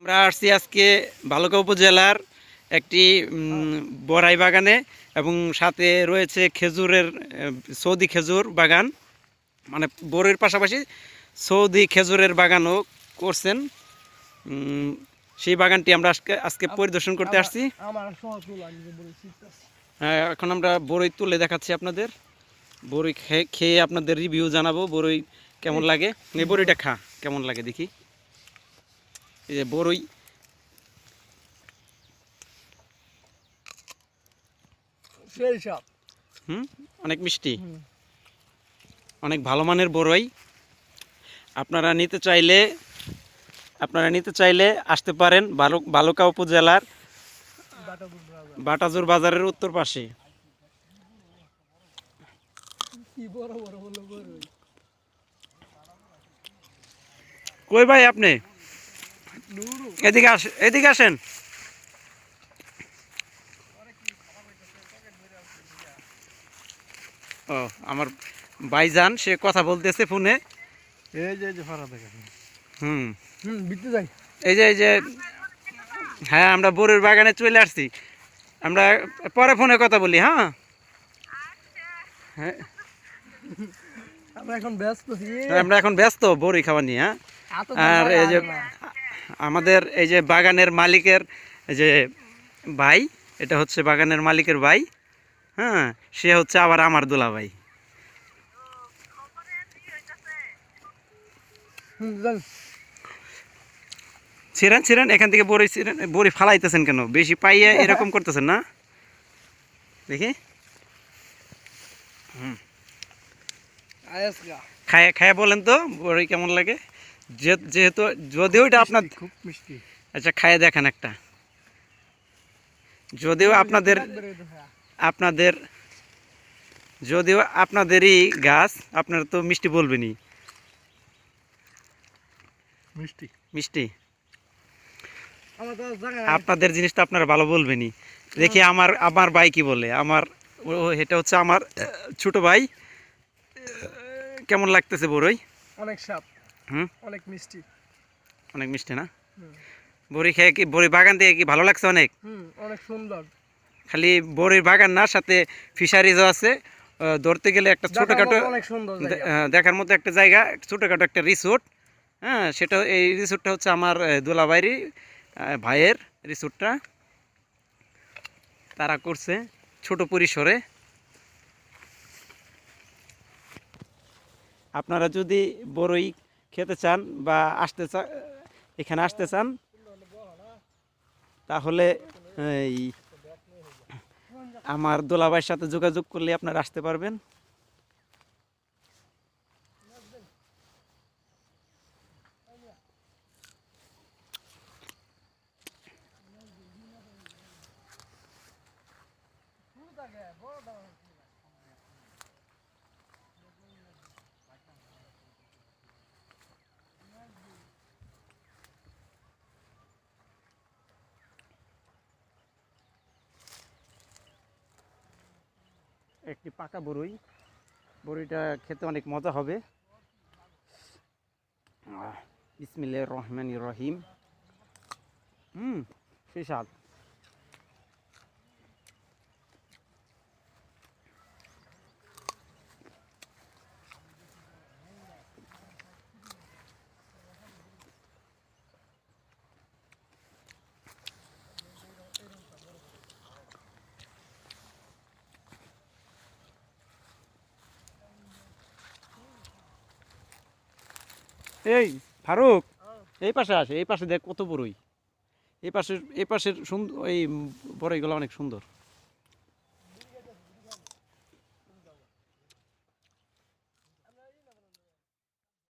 আমরা আসছি আজকে ভালুকা উপজেলার একটি বড়াই বাগানে এবং সাথে রয়েছে খেজুরের সৌদি খেজুর বাগান, মানে বড়ির পাশাপাশি সৌদি খেজুরের বাগানও করছেন। সেই বাগানটি আমরা আজকে পরিদর্শন করতে আসছি। এখন আমরা বড়ই তুলে দেখাচ্ছি আপনাদের, বড়ই খেয়ে আপনাদের রিভিউ জানাবো বড়ই কেমন লাগে। এই বড়িটা খা কেমন লাগে দেখি। এই যে বড়ই অনেক মিষ্টি, অনেক ভালো মানের বড়ই। আপনারা নিতে চাইলে আসতে পারেন ভালুকা উপজেলার বাটাজোর বাজারের উত্তর পাশে। কই ভাই আপনি এদিকে আসেন। ও আমার ভাইজান সে কথা বলতেছে ফোনে। এই যে হ্যাঁ, আমরা বড়ির বাগানে চলে আসছি। আমরা পরে ফোনে কথা বলি। হ্যাঁ, আমরা এখন ব্যস্ত বড়ি খাওয়া নিয়ে। হ্যাঁ, আর এই যে আমাদের এই যে বাগানের মালিকের যে ভাই, এটা হচ্ছে বাগানের মালিকের ভাই। হ্যাঁ, সে হচ্ছে আবার আমার দোলা ভাই। ছিলেন এখান থেকে বড়ি ফালাইতেছেন কেন? বেশি পাইয়ে এরকম করতেছেন না দেখি। খায়া বলেন তো বড়ি কেমন লাগে, যেহেতু যদিও এটা আপনার খুব মিষ্টি। আচ্ছা, খায়া দেখান একটা। যদিও আপনাদেরই গাছ, আপনারা তো মিষ্টি বলবেনই। মিষ্টি আপনাদের জিনিসটা আপনারা ভালো বলবেনই। দেখি আমার ভাই কি বলে। এটা হচ্ছে আমার ছোট ভাই। কেমন লাগতেছে বড়ই? অনেক স্বাদ, অনেক মিষ্টি। অনেক মিষ্টি না? বড়ি খেয়ে কি, বড়ি বাগান থেকে কি ভালো লাগছে? অনেক অনেক সুন্দর। খালি বড়ির বাগান না, সাথে ফিশারিজও আছে। ধরতে গেলে একটা ছোটখাটো দেখার মতো একটা জায়গা, ছোটখাটো একটা রিসোর্ট। হ্যাঁ, এই রিসোর্টটা হচ্ছে আমার দোলাভাইয়েরই ভাইয়ের রিসোর্টটা। তারা করছে ছোট পরিসরে। আপনারা যদি বড়ই খেতে চান বা এখানে আসতে চান, তাহলে এই আমার দোলাভাইয়ের সাথে যোগাযোগ করলে আপনারা আসতে পারবেন। একটি পাকা বড়ইটা খেতে অনেক মজা হবে। বিসমিল্লাহির রহমানির রহিম। সেই স্বাদ। এই ফারুক, এই পাশে আসে, এই পাশে দেখ কত বড়ই। এই পাশের সুন্দর, এই বড়ইগুলো অনেক সুন্দর।